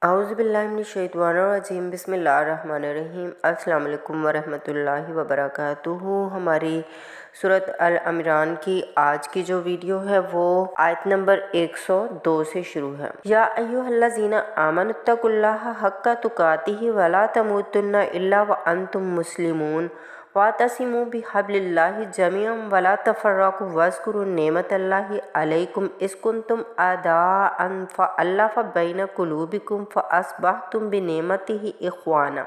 اعوذ باللہ من الشیطان الرجیم، بسم اللہ الرحمن الرحیم۔ السلام علیکم ورحمۃ اللہ وبرکاتہ۔ ہماری سورۃ ال عمران کی آج کی جو ویڈیو ہے وہ آیت نمبر 102 سے شروع ہے۔ یا ایھا الذین آمنوا اتقوا اللہ حق تقاتہ ولا تموتن الا وانتم مسلمون واعتصموا بحبل اللہ جميعا ولا تفرقوا واذکروا نعمت اللہ علیکم اذ کنتم اعداء فألف بین قلوبکم فاصبحتم بنعمتہ اخوانا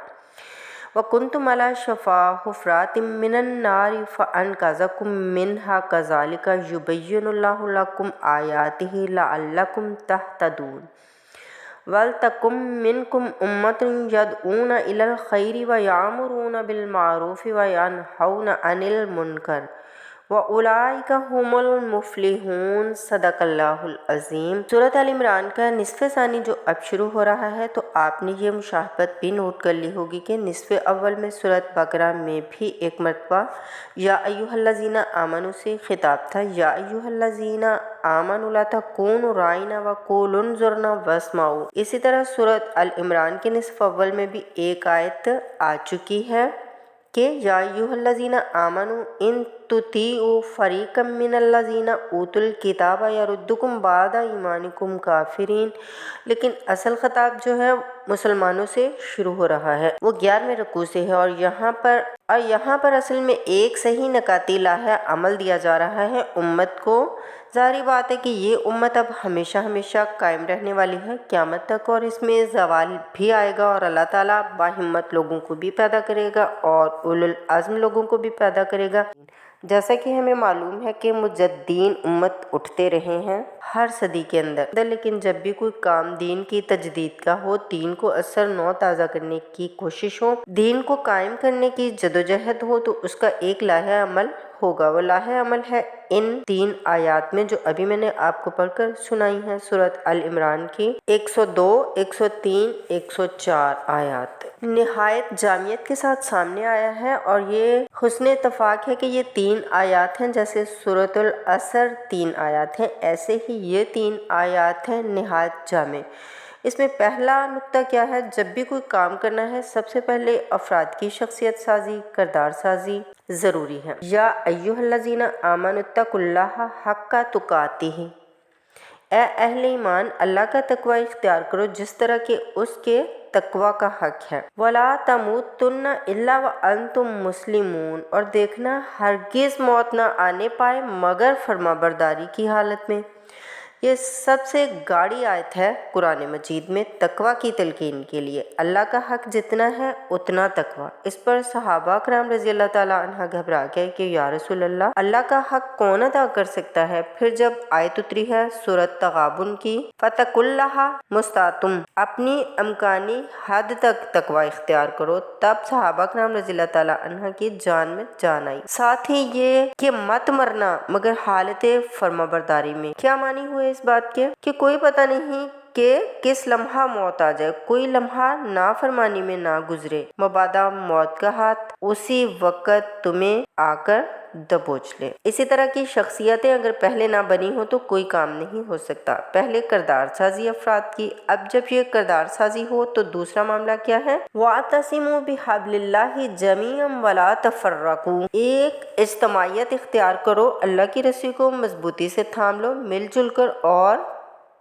وکنتم علی شفا حفرۃ من النار فانقذکم منہا کذالک یبین اللہ لکم آیاتہ لعلکم تہتدون۔ وَلْتَکُن مِّنکُمْ أُمَّةٌ یدعون إِلَى الْخَیْرِ وَیَأْمُرُونَ بِالْمَعْرُوفِ وَینہون عَنِ الْمُنکر وَأُولَٰئِکَ هُمُ الْمُفْلِحُونَ۔ صدق اللہ العظیم۔ سورۃ ال عمران کا نصف ثانی جو اب شروع ہو رہا ہے تو آپ نے یہ مشاہبت بھی نوٹ کر لی ہوگی کہ نصف اول میں سورۃ بقرہ میں بھی ایک مرتبہ یا ایھا الذین آمنوا سے خطاب تھا، یا ایھا الذین آمنوا لا تکونوا رائعین وقولوا انظرنا واسمعوا۔ اسی طرح سورۃ ال عمران کے نصف اول میں بھی ایک آیت آ چکی ہے کہ یا ایھا الذین آمنوا ان تطیعوا فریقا من الذین اوتوا الکتاب یردکم بعد ایمانکم کافرین، لیکن اصل خطاب جو ہے مسلمانوں سے شروع ہو رہا ہے، وہ 11ویں رکوع سے ہے، اور یہاں پر اصل میں ایک صحیح نکاتی لاحہ عمل دیا جا رہا ہے امت کو۔ ظاہری بات ہے کہ یہ امت اب ہمیشہ ہمیشہ قائم رہنے والی ہے قیامت تک، اور اس میں زوال بھی آئے گا، اور اللہ تعالیٰ باہمت لوگوں کو بھی پیدا کرے گا اور اولو العزم لوگوں کو بھی پیدا کرے گا۔ جیسا کہ ہمیں معلوم ہے کہ مجددین امت اٹھتے رہے ہیں ہر صدی کے اندر، لیکن جب بھی کوئی کام دین کی تجدید کا ہو، دین کو اثر نو تازہ کرنے کی کوشش ہو، دین کو قائم کرنے کی جدوجہد ہو، تو اس کا ایک لاحہ عمل ہوگا۔ وہ لاحہ عمل ہے ان 3 آیات میں جو ابھی میں نے آپ کو پڑھ کر سنائی ہیں، سورۃ ال عمران کی 102، 103، 104 آیات نہایت جامعیت کے ساتھ سامنے آیا ہے، اور یہ حسن اتفاق ہے کہ یہ 3 آیات ہیں، جیسے سورۃ العصر 3 آیات ہیں، ایسے ہی یہ 3 آیات ہیں نہایت جامع۔ اس میں پہلا نقطہ کیا ہے؟ جب بھی کوئی کام کرنا ہے سب سے پہلے افراد کی شخصیت سازی، کردار سازی ضروری ہے۔ یا ایھا الذین آمنوا اتقوا اللہ حق تقاتہ، اے اہل ایمان اللہ کا تقوی اختیار کرو جس طرح کہ اس کے تقوی کا حق ہے۔ وَلَا تَمُوتُنَّ إِلَّا وَأَنْتُمْ مُسْلِمُونَ، اور دیکھنا ہرگز موت نہ آنے پائے مگر فرما برداری کی حالت میں۔ یہ سب سے گاڑی آیت ہے قرآن مجید میں تقوی کی تلقین کے لیے۔ اللہ کا حق جتنا ہے اتنا تقوی۔ اس پر صحابہ کرام رضی اللہ تعالیٰ عنہ گھبرا گئے کہ یا رسول اللہ کا حق کون ادا کر سکتا ہے؟ پھر جب آیت اتری ہے سورۃ تغابن کی، فَاتَّقُوا اللَّهَ مَسْتَطَعْتُمْ، اپنی امکانی حد تک تقوی اختیار کرو، تب صحابہ کرام رضی اللہ تعالیٰ عنہ کی جان میں جان آئی۔ ساتھ ہی یہ کہ مت مرنا مگر حالت فرما برداری میں۔ کیا معنی ہوئے اس بات کے کہ کوئی پتہ نہیں کہ کس لمحہ موت آ جائے، کوئی لمحہ نافرمانی میں نہ گزرے، مبادا موت کا ہاتھ اسی وقت تمہیں آ کر دبوچ لے۔ اسی طرح کی شخصیتیں اگر پہلے نہ بنی ہوں تو کوئی کام نہیں ہو سکتا۔ پہلے کردار سازی افراد کی، اب جب یہ کردار سازی ہو تو دوسرا معاملہ کیا ہے؟ وَاعْتَصِمُوا بِحَبْلِ اللَّهِ جَمِيعًا وَلَا تَفَرَّقُوا، ایک اجتماعیت اختیار کرو، اللہ کی رسی کو مضبوطی سے تھام لو، مل جل کر، اور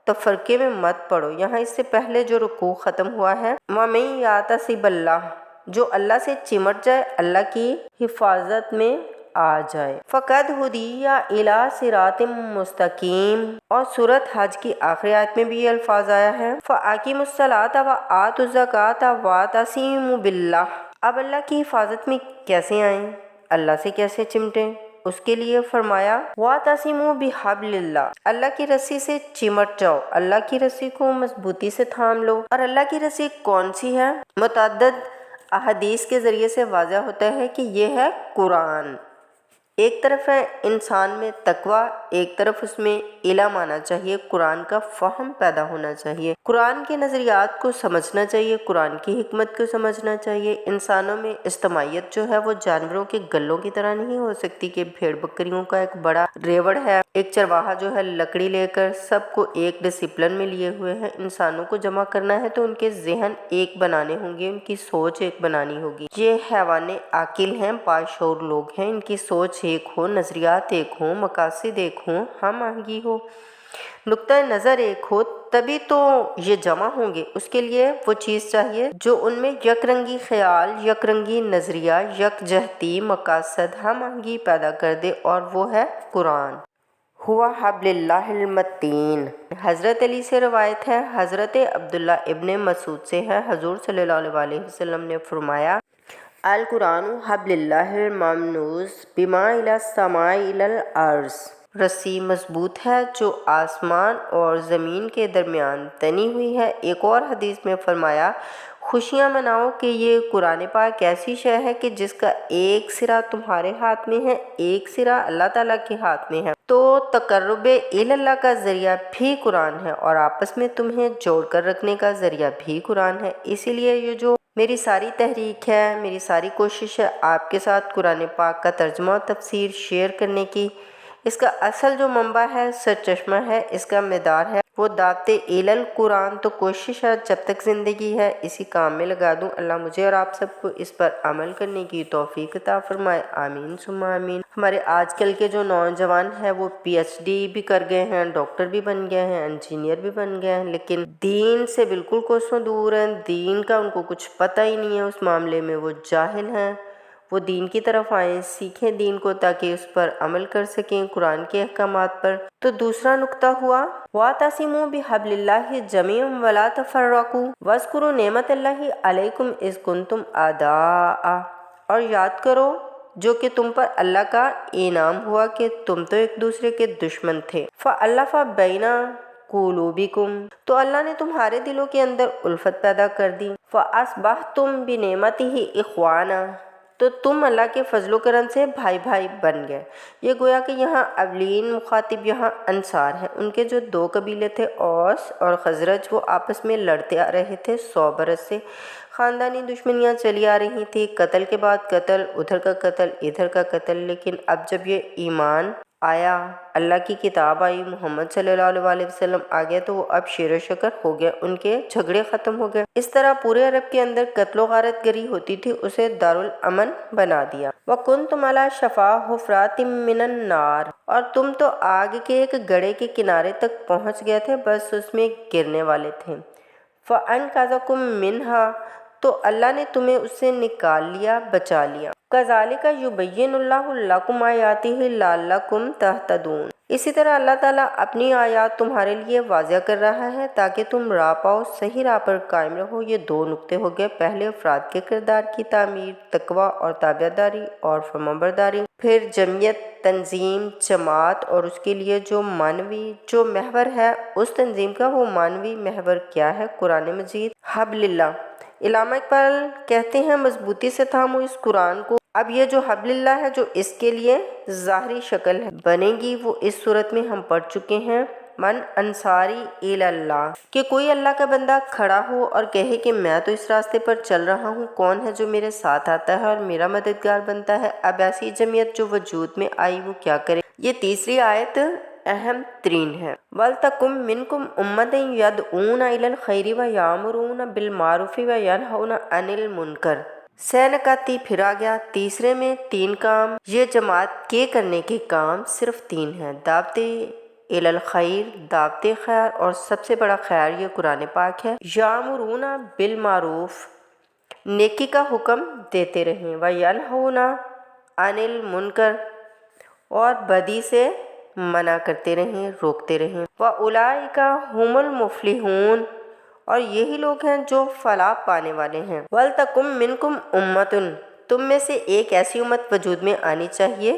تفرقے میں مت پڑو۔ یہاں اس سے پہلے جو رکوع ختم ہوا ہے، وَمَن یَعْتَصِم بِاللَّهِ، جو اللہ سے چمٹ جائے، اللہ کی حفاظت میں آ جائے، فَقَدْ هُدِیَ إِلَىٰ صِرَاطٍ مُّسْتَقِیمٍ۔ اور سورۃ حج کی آخری آیت میں بھی یہ الفاظ آیا ہے، فَأَقِیمُوا الصَّلَاةَ وَآتُوا الزَّکَاةَ وَاعْتَصِمُوا بِاللَّهِ۔ اب اللہ کی حفاظت میں کیسے آئیں، اللہ سے کیسے چمٹیں؟ اس کے لیے فرمایا وَاعْتَصِمُوا بِحَبْلِ اللَّهِ، اللہ کی رسی سے چمٹ جاؤ، اللہ کی رسی کو مضبوطی سے تھام لو۔ اور اللہ کی رسی کون سی ہے؟ متعدد احادیث کے ذریعے سے واضح ہوتا ہے کہ یہ ہے قرآن۔ ایک طرف ہے انسان میں تقویٰ، ایک طرف اس میں علم آنا چاہیے، قرآن کا فہم پیدا ہونا چاہیے، قرآن کے نظریات کو سمجھنا چاہیے، قرآن کی حکمت کو سمجھنا چاہیے۔ انسانوں میں اجتماعیت جو ہے وہ جانوروں کے گلوں کی طرح نہیں ہو سکتی کہ بھیڑ بکریوں کا ایک بڑا ریوڑ ہے، ایک چرواہا جو ہے لکڑی لے کر سب کو ایک ڈسپلن میں لیے ہوئے ہیں۔ انسانوں کو جمع کرنا ہے تو ان کے ذہن ایک بنانے ہوں گے، ان کی سوچ ایک بنانی ہوگی۔ یہ حیوان عاقل ہیں، باشعور لوگ ہیں، ان کی سوچ ایک ہو، نظریات ایک ہوں، مقاصد ایک ہوں، ہم آہنگی ہو، نقطہ نظر ایک ہو، تبھی تو یہ جمع ہوں گے۔ اس کے لیے وہ چیز چاہیے جو ان میں یک رنگی خیال، یک رنگی نظریہ، یکجہتی مقاصد، ہم آہنگی پیدا کر دے، اور وہ ہے قرآن۔ ہوا حبل اللہ المتین۔ حضرت علی سے روایت ہے، حضرت عبداللہ ابن مسعود سے ہے، حضور صلی اللہ علیہ وسلم نے فرمایا، القرآن حبل اللہ الممنوز بما الی السماء الی الارض۔ رسی مضبوط ہے جو آسمان اور زمین کے درمیان تنی ہوئی ہے۔ ایک اور حدیث میں فرمایا، خوشیاں مناؤ کہ یہ قرآن پاک ایسی شے ہے کہ جس کا ایک سرا تمہارے ہاتھ میں ہے، ایک سرا اللہ تعالیٰ کے ہاتھ میں ہے۔ تو تقرب الی اللہ کا ذریعہ بھی قرآن ہے، اور آپس میں تمہیں جوڑ کر رکھنے کا ذریعہ بھی قرآن ہے۔ اسی لیے یہ جو میری ساری تحریک ہے، میری ساری کوشش ہے آپ کے ساتھ قرآن پاک کا ترجمہ و تفسیر شیئر کرنے کی، اس کا اصل جو منبع ہے، سرچشمہ ہے، اس کا مدار ہے وہ دعوت الی القرآن۔ تو کوشش ہے جب تک زندگی ہے اسی کام میں لگا دوں۔ اللہ مجھے اور آپ سب کو اس پر عمل کرنے کی توفیق عطا فرمائے، آمین ثم آمین۔ ہمارے آج کل کے جو نوجوان ہیں وہ پی ایچ ڈی بھی کر گئے ہیں، ڈاکٹر بھی بن گئے ہیں، انجینئر بھی بن گئے ہیں، لیکن دین سے بالکل کوسوں دور ہیں، دین کا ان کو کچھ پتہ ہی نہیں ہے، اس معاملے میں وہ جاہل ہیں۔ وہ دین کی طرف آئیں، سیکھیں دین کو تاکہ اس پر عمل کر سکیں، قرآن کے احکامات پر۔ تو دوسرا نقطہ ہوا، وَاعْتَصِمُوا بِحَبْلِ اللَّهِ جَمِيعًا وَلَا تَفَرَّقُوا وَاذْكُرُوا نِعْمَتَ اللَّهِ عَلَيْكُمْ إِذْ كُنْتُمْ أَعْدَاءً، اور یاد کرو جو کہ تم پر اللہ کا انعام ہوا کہ تم تو ایک دوسرے کے دشمن تھے، فَأَلَّفَ بَيْنَ قُلُوبِكُمْ، تو اللہ نے تمہارے دلوں کے اندر الفت پیدا کر دی، فَأَصْبَحْتُمْ بِنِعْمَتِهِ إِخْوَانًا، تو تم اللہ کے فضل و کرم سے بھائی بھائی بن گئے۔ یہ گویا کہ یہاں اولین مخاطب یہاں انصار ہیں۔ ان کے جو دو قبیلے تھے، اوس اور خزرج، وہ آپس میں لڑتے آ رہے تھے 100 برس سے، خاندانی دشمنیاں چلی آ رہی تھیں، قتل کے بعد قتل، ادھر کا قتل ادھر کا قتل۔ لیکن اب جب یہ ایمان آیا، اللہ کی کتاب آئی، محمد صلی اللہ علیہ وسلم آ گئے، تو وہ اب شیر و شکر ہو گئے، ان کے جھگڑے ختم ہو گئے۔ اس طرح پورے عرب کے اندر قتل و غارت گری ہوتی تھی، اسے دارالامن بنا دیا۔ وَكُنْتُمْ عَلَىٰ شَفَا حُفْرَةٍ مِّنَ النَّارِ، اور تم تو آگ کے ایک گڑھے کے کنارے تک پہنچ گئے تھے، بس اس میں گرنے والے تھے۔ فَأَنْقَذَكُم مِّنْهَا، تو اللہ نے تمہیں اس سے نکال لیا، بچا لیا۔ كَذَلِكَ يُبَيِّنُ اللَّهُ لَكُمْ آيَاتِهِ لَعَلَّكُمْ تَهْتَدُونَ، اسی طرح اللہ تعالیٰ اپنی آیات تمہارے لیے واضح کر رہا ہے تاکہ تم راہ پاؤ، صحیح راہ پر قائم رہو۔ یہ دو نقطے ہو گئے، پہلے افراد کے کردار کی تعمیر، تقویٰ اور تابعداری اور فرمانبرداری، پھر جمعیت، تنظیم، جماعت، اور اس کے لیے جو معنوی جو محور ہے اس تنظیم کا، وہ معنوی محور کیا ہے؟ قرآن مجید، حبل اللہ۔ علامہ اقبال کہتے ہیں، مضبوطی سے تھامو اس قرآن کو۔ اب یہ جو حبل اللہ ہے، جو اس کے لیے ظاہری شکل ہے بنے گی، وہ اس صورت میں ہم پڑھ چکے ہیں، من انصاری الی اللہ، کہ کوئی اللہ کا بندہ کھڑا ہو اور کہے کہ میں تو اس راستے پر چل رہا ہوں، کون ہے جو میرے ساتھ آتا ہے اور میرا مددگار بنتا ہے؟ اب ایسی جمعیت جو وجود میں آئی وہ کیا کرے؟ یہ تیسری آیت اہم ترین ہے۔ وَلْتَکُم مِّنکُم أُمَّةٌ يَدْعُونَ إِلَى الْخَيْرِ وَيَأْمُرُونَ بِالْمَعْرُوفِ وَيَنْہَوْنَ عَنِ الْمُنکَرِ۔ سینکاتی پھر آ گیا تیسرے میں 3 کام، یہ جماعت کے کرنے کے کام صرف 3 ہیں، دعوت الی الخیر، دعوت خیر، اور سب سے بڑا خیر یہ قرآن پاک ہے۔ یامرون بالمعروف، نیکی کا حکم دیتے رہیں، وینہون عن المنکر، اور بدی سے منع کرتے رہیں، روکتے رہیں، واولئک ھم المفلحون، اور یہی لوگ ہیں جو فلاح پانے والے ہیں۔ وَلْتَکُم مِّنکُم أُمَّةٌ، تم میں سے ایک ایسی امت وجود میں آنی چاہیے،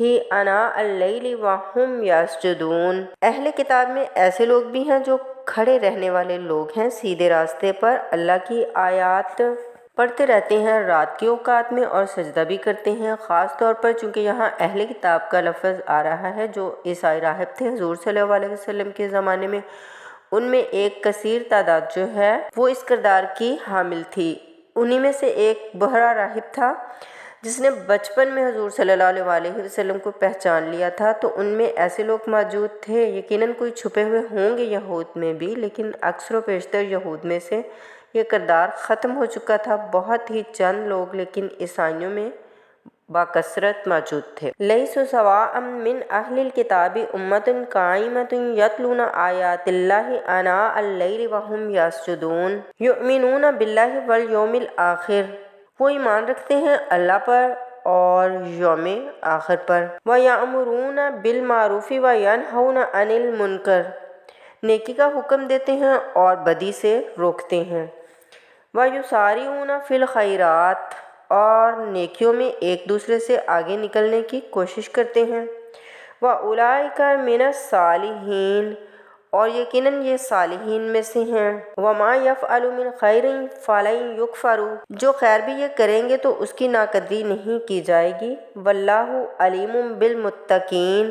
ہی انا اللیل وہم یسجدون۔ اہل کتاب میں ایسے لوگ بھی ہیں جو کھڑے رہنے والے لوگ ہیں، سیدھے راستے پر اللہ کی آیات پڑھتے رہتے ہیں رات کے اوقات میں اور سجدہ بھی کرتے ہیں۔ خاص طور پر چونکہ یہاں اہل کتاب کا لفظ آ رہا ہے، جو عیسائی راہب تھے حضور صلی اللہ علیہ وسلم کے زمانے میں، ان میں ایک کثیر تعداد جو ہے وہ اس کردار کی حامل تھی۔ انہی میں سے ایک بحرہ راہب تھا جس نے بچپن میں حضور صلی اللہ علیہ وسلم کو پہچان لیا تھا۔ تو ان میں ایسے لوگ موجود تھے، یقیناً کوئی چھپے ہوئے ہوں گے یہود میں بھی، لیکن اکثر و بیشتر یہود میں سے یہ کردار ختم ہو چکا تھا۔ بہت ہی چند لوگ لیکن عیسائیوں میں باکثرت موجود تھے۔ لیسوا سواء من اہل الکتاب امۃ قائمۃ یتلون آیات اللہ آناء اللیل وہم یسجدون یؤمنون باللہ والیوم الآخر۔ وہ ایمان رکھتے ہیں اللہ پر اور یوم آخر پر۔ وَیَأْمُرُونَ بِالْمَعْرُوفِ وَيَنْہَوْنَ عَنِ الْمُنکر۔ نیکی کا حکم دیتے ہیں اور بدی سے روکتے ہیں۔ وَیُسَارِعُونَ فِی الْخَیرَات۔ اور نیکیوں میں ایک دوسرے سے آگے نکلنے کی کوشش کرتے ہیں۔ وَأُولَئِکَ مِنَ الصَّالِحِینَ۔ اور یقیناً یہ صالحین میں سے ہیں۔ وَمَا يَفْعَلُ مِنْ خَیْرٍ فَلَن يُکْفَرُ۔ جو خیر بھی یہ کریں گے تو اس کی ناقدری نہیں کی جائے گی۔ وَاللَّہُ عَلِیمٌ بِالْمُتَّقِینَ۔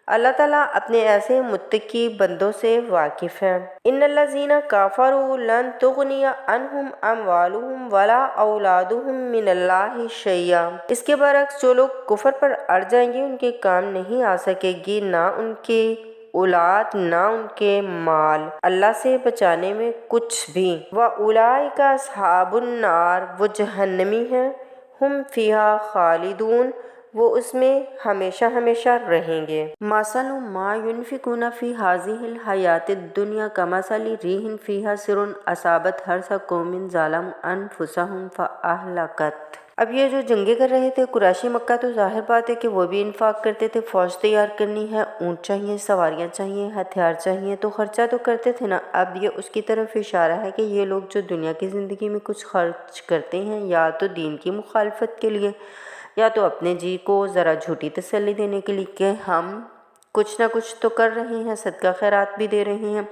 اللہ تعالیٰ اپنے ایسے متقی بندوں سے واقف ہے۔ ان الذین کفروا لن تغنی عنہم اموالہم ولا اولادہم من اللہ شیئا۔ اس کے برعکس جو لوگ کفر پر اڑ جائیں گے ان کے کام نہیں آ سکے گی، نہ ان کی اولاد نہ ان کے مال اللہ سے بچانے میں کچھ بھی۔ وَأُولَئِکَ أَصْحَابُ النَّارِ۔ وہ جہنمی ہیں۔ ہم فیہا خالدون۔ وہ اس میں ہمیشہ ہمیشہ رہیں گے۔ مَثَلُ مَا يُنْفِقُونَ فِی هَٰذِهِ الْحَیَاةِ الدُّنْیَا کَمَثَلِ رِیحٍ فِیہَا صِرٌ أَصَابَتْ حَرْثَ قَوْمٍ ظَلَمُوا أَنفُسَهُمْ فَأَہْلَکَتْ۔ اب یہ جو جنگیں کر رہے تھے قریشی مکہ، تو ظاہر بات ہے کہ وہ بھی انفاق کرتے تھے۔ فوج تیار کرنی ہے، اونٹ چاہیے، سواریاں چاہیے، ہتھیار چاہیے، تو خرچہ تو کرتے تھے نا۔ اب یہ اس کی طرف اشارہ ہے کہ یہ لوگ جو دنیا کی زندگی میں کچھ خرچ کرتے ہیں، یا تو دین کی مخالفت کے لیے، یا تو اپنے جی کو ذرا جھوٹی تسلی دینے کے لیے کہ ہم کچھ نہ کچھ تو کر رہے ہیں، صدقہ خیرات بھی دے رہے ہیں،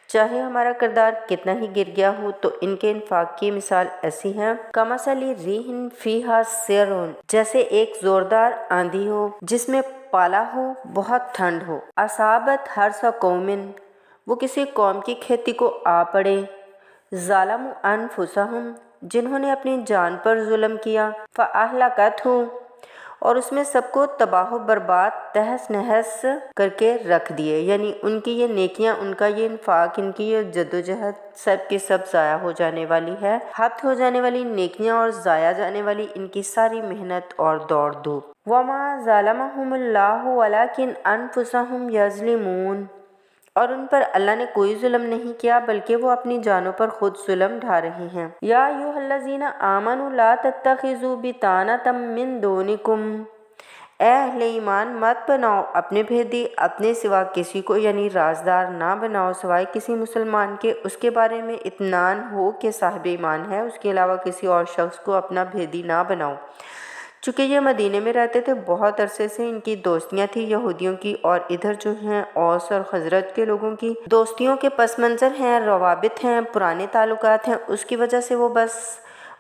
چاہے ہمارا کردار کتنا ہی گر گیا ہو۔ تو ان کے انفاق کی مثال ایسی ہے، کَمَثَلِ رِیحٍ فِیہَا صِرٌ، جیسے ایک زوردار آندھی ہو جس میں پالا ہو، بہت ٹھنڈ ہو، أَصَابَتْ حَرْثَ قَوْمٍ، وہ کسی قوم کی کھیتی کو آ پڑے، ظَلَمُوا أَنفُسَهُمْ، جنہوں نے اپنی جان پر ظلم کیا، فَأَہْلَکَتْهُ، اور اس میں سب کو تباہ و برباد تہس نہس کر کے رکھ دیے۔ یعنی ان کی یہ نیکیاں، ان کا یہ انفاق، ان کی یہ جدوجہد سب کی سب ضائع ہو جانے والی ہے۔ ہدف ہو جانے والی نیکیاں اور ضائع جانے والی ان کی ساری محنت اور دوڑ دھوپ۔ وَمَا ظَلَمَهُمُ اللَّهُ وَلَٰكِنْ أَنفُسَهُمْ يَظْلِمُونَ۔ اور ان پر اللہ نے کوئی ظلم نہیں کیا بلکہ وہ اپنی جانوں پر خود ظلم ڈھا رہے ہیں۔ یا ایھا الذین آمنوا لا تتخذوا بطانۃ من دونکم، اے اہل ایمان مت بناؤ اپنے بھیدی اپنے سوا کسی کو، یعنی رازدار نہ بناؤ سوائے کسی مسلمان کے، اس کے بارے میں اطمینان ہو کہ صاحب ایمان ہے، اس کے علاوہ کسی اور شخص کو اپنا بھیدی نہ بناؤ۔ چونکہ یہ مدینے میں رہتے تھے، بہت عرصے سے ان کی دوستیاں تھیں یہودیوں کی، اور ادھر جو ہیں اوس اور خزرج کے لوگوں کی دوستیوں کے پس منظر ہیں، روابط ہیں، پرانے تعلقات ہیں، اس کی وجہ سے وہ بس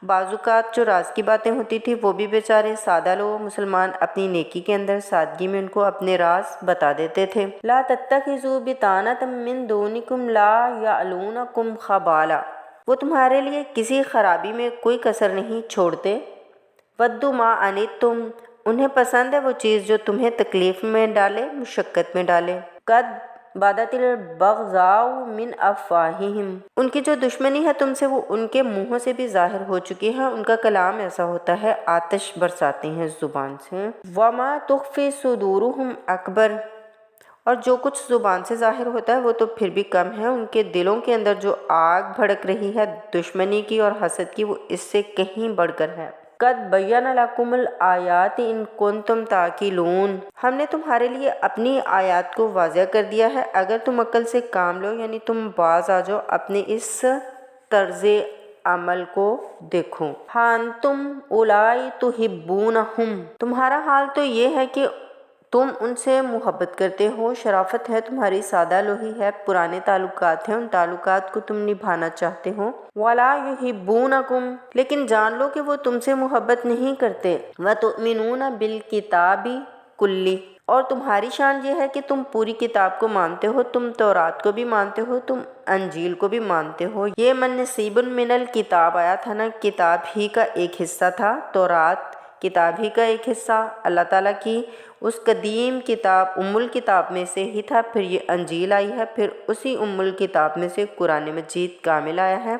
بعض اوقات جو راز کی باتیں ہوتی تھی وہ بھی بیچارے سادہ لوگ مسلمان اپنی نیکی کے اندر سادگی میں ان کو اپنے راز بتا دیتے تھے۔ لا تتخذوا بطانۃ من دونکم لا یعلونکم خبالا، وہ تمہارے لیے کسی خرابی میں کوئی کسر نہیں چھوڑتے۔ ودوا ما عنتم، انہیں پسند ہے وہ چیز جو تمہیں تکلیف میں ڈالے، مشقت میں ڈالے۔ قد بدت البغضاء من افواہہم، ان کی جو دشمنی ہے تم سے وہ ان کے منہوں سے بھی ظاہر ہو چکی ہے۔ ان کا کلام ایسا ہوتا ہے آتش برساتے ہیں زبان سے۔ وما تخفی صدورہم اکبر، اور جو کچھ زبان سے ظاہر ہوتا ہے وہ تو پھر بھی کم ہے، ان کے دلوں کے اندر جو آگ بھڑک رہی ہے دشمنی کی اور حسد کی وہ اس سے کہیں بڑھ کر ہے۔ قد بین لکم الآیات ان کنتم تعقلون، ہم نے تمہارے لیے اپنی آیات کو واضح کر دیا ہے اگر تم عقل سے کام لو، یعنی تم باز آ جاؤ اپنے اس طرز عمل کو دیکھو۔ ہاں تم اولائی تحبونہم، تمہارا حال تو یہ ہے کہ تم ان سے محبت کرتے ہو، شرافت ہے تمہاری، سادہ لوہی ہے، پرانے تعلقات ہیں، ان تعلقات کو تم نبھانا چاہتے ہو۔ وَلَا يُحِبُّونَكُمْ، لیکن جان لو کہ وہ تم سے محبت نہیں کرتے۔ وَتُؤْمِنُونَ بِالْكِتَابِ كُلِّهِ، اور تمہاری شان یہ ہے کہ تم پوری کتاب کو مانتے ہو، تم تورات کو بھی مانتے ہو، تم انجیل کو بھی مانتے ہو۔ یہ من نصیب من الکتاب آیا تھا نا، کتاب ہی کا ایک حصہ تھا، تورات کتاب ہی کا ایک حصہ اللہ تعالیٰ کی اس قدیم کتاب ام الکتاب میں سے ہی تھا، پھر یہ انجیل آئی ہے، پھر اسی ام الکتاب میں سے قرآن مجید کامل آیا ہے،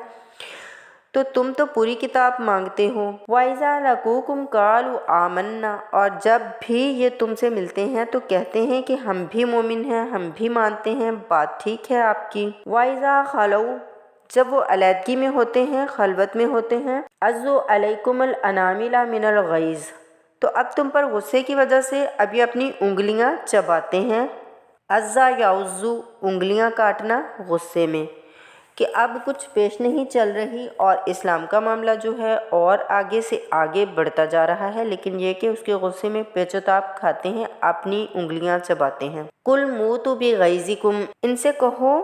تو تم تو پوری کتاب مانگتے ہو۔ وَإِذَا لَقُوكُمْ قَالُوا آمَنَّا، اور جب بھی یہ تم سے ملتے ہیں تو کہتے ہیں کہ ہم بھی مومن ہیں، ہم بھی مانتے ہیں، بات ٹھیک ہے آپ کی۔ وَإِذَا خَلَوْا، جب وہ علیحدگی میں ہوتے ہیں، خلوت میں ہوتے ہیں، عَضُّوا عَلَيْكُمُ الْأَنَامِلَ مِنَ الْغَيْظِ، تو اب تم پر غصے کی وجہ سے اب یہ اپنی انگلیاں چباتے ہیں۔ عَضَّ یعُضُّ، انگلیاں کاٹنا غصے میں، کہ اب کچھ پیش نہیں چل رہی اور اسلام کا معاملہ جو ہے اور آگے سے آگے بڑھتا جا رہا ہے، لیکن یہ کہ اس کے غصے میں پیچ و تاب کھاتے ہیں، اپنی انگلیاں چباتے ہیں۔ قُلْ مُوتُوا بِغَیظِکُمْ، ان سے کہو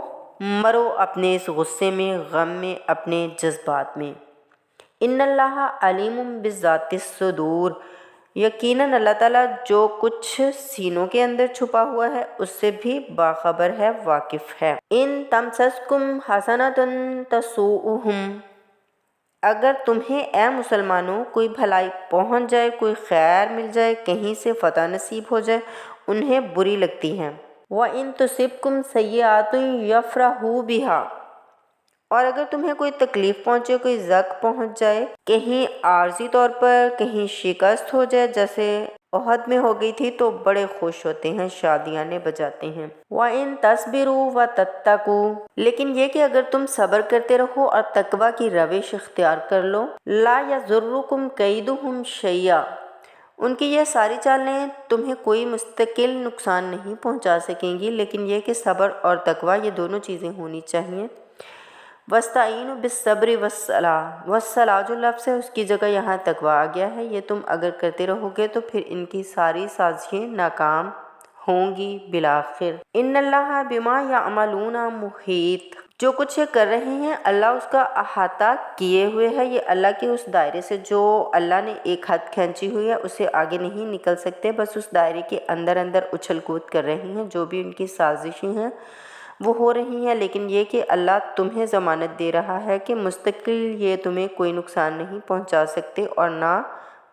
مرو اپنے اس غصے میں، غم میں، اپنے جذبات میں۔ ان اللہ علیم بذات الصدور، یقیناً اللہ تعالیٰ جو کچھ سینوں کے اندر چھپا ہوا ہے اس سے بھی باخبر ہے، واقف ہے۔ ان تمسسکم حسنۃ تسؤہم، اگر تمہیں اے مسلمانوں کوئی بھلائی پہنچ جائے، کوئی خیر مل جائے، کہیں سے فتح نصیب ہو جائے، انہیں بری لگتی ہے۔ وَإِن تُصِبْكُمْ سَیِّئَةٌ یَفْرَحُوا بِہَا، اور اگر تمہیں کوئی تکلیف پہنچے، کوئی زخم پہنچ جائے، کہیں عارضی طور پر کہیں شکست ہو جائے، جیسے احد میں ہو گئی تھی، تو بڑے خوش ہوتے ہیں، شادیاں بجاتے ہیں۔ وَإِن تَصْبِرُوا وَتَتَّقُوا، لیکن یہ کہ اگر تم صبر کرتے رہو اور تقوی کی روش اختیار کر لو، لَا يَضُرُّكُمْ كَيْدُهُمْ شَيْئًا، ان کی یہ ساری چالیں تمہیں کوئی مستقل نقصان نہیں پہنچا سکیں گی، لیکن یہ کہ صبر اور تقوی یہ دونوں چیزیں ہونی چاہیے۔ وَاسْتَعِینُوا بِالصَّبْرِ وَالصَّلَاةِ، وَالصَّلَاةُ جو لفظ ہے اس کی جگہ یہاں تقویٰ آ گیا ہے، یہ تم اگر کرتے رہو گے تو پھر ان کی ساری سازشیں ناکام ہوں گی بالآخر۔ ان اللہ بما یعملون محیط، جو کچھ یہ کر رہے ہیں اللہ اس کا احاطہ کیے ہوئے ہے، یہ اللہ کے اس دائرے سے جو اللہ نے ایک حد کھینچی ہوئی ہے اسے آگے نہیں نکل سکتے، بس اس دائرے کے اندر اندر اچھل کود کر رہے ہیں، جو بھی ان کی سازشیں ہیں وہ ہو رہی ہیں، لیکن یہ کہ اللہ تمہیں ضمانت دے رہا ہے کہ مستقل یہ تمہیں کوئی نقصان نہیں پہنچا سکتے اور نہ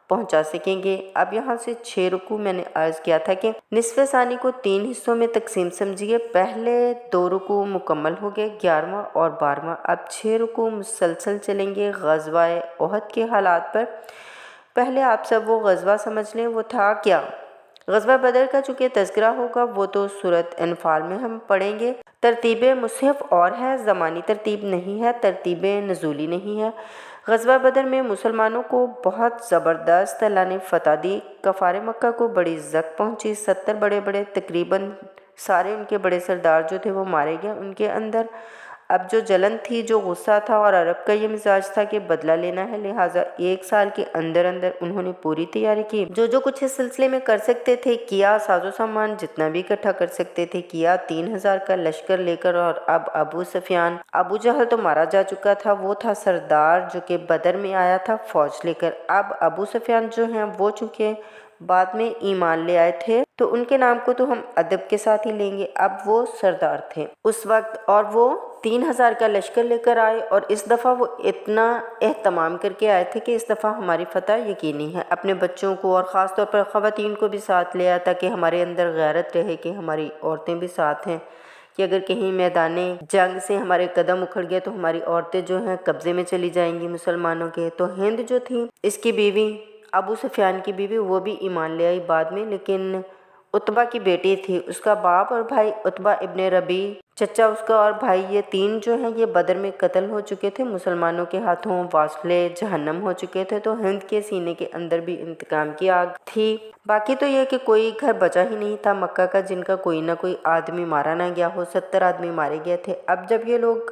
پہنچا سکیں گے۔ اب یہاں سے 6 رکوع میں نے عرض کیا تھا کہ نصف ثانی کو 3 حصوں میں تقسیم سمجھیے، پہلے 2 رکوع مکمل ہو گئے، 11واں اور 12واں، اب 6 رکوع مسلسل چلیں گے غزوہ احد کے حالات پر۔ پہلے آپ سب وہ غزوہ سمجھ لیں، وہ تھا کیا؟ غزوہ بدر کا چونکہ تذکرہ ہوگا وہ تو سورۃ انفال میں ہم پڑھیں گے۔ ترتیب مصحف اور ہے، زمانی ترتیب نہیں ہے، ترتیب نزولی نہیں ہے۔ غزوہ بدر میں مسلمانوں کو بہت زبردست اللہ نے فتح دی، کفار مکہ کو بڑی عزت پہنچی، 70 بڑے بڑے تقریباً سارے ان کے بڑے سردار جو تھے وہ مارے گئے۔ ان کے اندر اب جو جلن تھی، جو غصہ تھا، اور عرب کا یہ مزاج تھا کہ بدلہ لینا ہے، لہٰذا 1 سال کے اندر اندر انہوں نے پوری تیاری کی، جو کچھ اس سلسلے میں کر سکتے تھے کیا، ساز و سامان جتنا بھی اکٹھا کر سکتے تھے کیا، 3000 کا لشکر لے کر۔ اور اب ابو سفیان، ابو جہل تو مارا جا چکا تھا، وہ تھا سردار جو کہ بدر میں آیا تھا فوج لے کر۔ اب ابو سفیان جو ہیں وہ چونکہ بعد میں ایمان لے آئے تھے تو ان کے نام کو تو ہم ادب کے ساتھ ہی لیں گے، اب وہ سردار تھے اس وقت، اور وہ 3000 کا لشکر لے کر آئے، اور اس دفعہ وہ اتنا اہتمام کر کے آئے تھے کہ اس دفعہ ہماری فتح یقینی ہے۔ اپنے بچوں کو اور خاص طور پر خواتین کو بھی ساتھ لے آیا تاکہ ہمارے اندر غیرت رہے کہ ہماری عورتیں بھی ساتھ ہیں، کہ اگر کہیں میدان جنگ سے ہمارے قدم اکھڑ گئے تو ہماری عورتیں جو ہیں قبضے میں چلی جائیں گی مسلمانوں کے۔ تو ہند جو تھی اس کی بیوی، ابو سفیان کی بیوی، وہ بھی ایمان لے آئی بعد میں، لیکن عتبہ کی بیٹی تھی، اس کا باپ اور بھائی عتبہ ابن ربی، چچا اس کا اور بھائی، یہ 3 جو ہیں یہ بدر میں قتل ہو چکے تھے، مسلمانوں کے ہاتھوں واصلے جہنم ہو چکے تھے، تو ہند کے سینے کے اندر بھی انتقام کی آگ تھی۔ باقی تو یہ کہ کوئی گھر بچا ہی نہیں تھا مکہ کا جن کا کوئی نہ کوئی آدمی مارا نہ گیا ہو، 70 آدمی مارے گئے تھے۔ اب جب یہ لوگ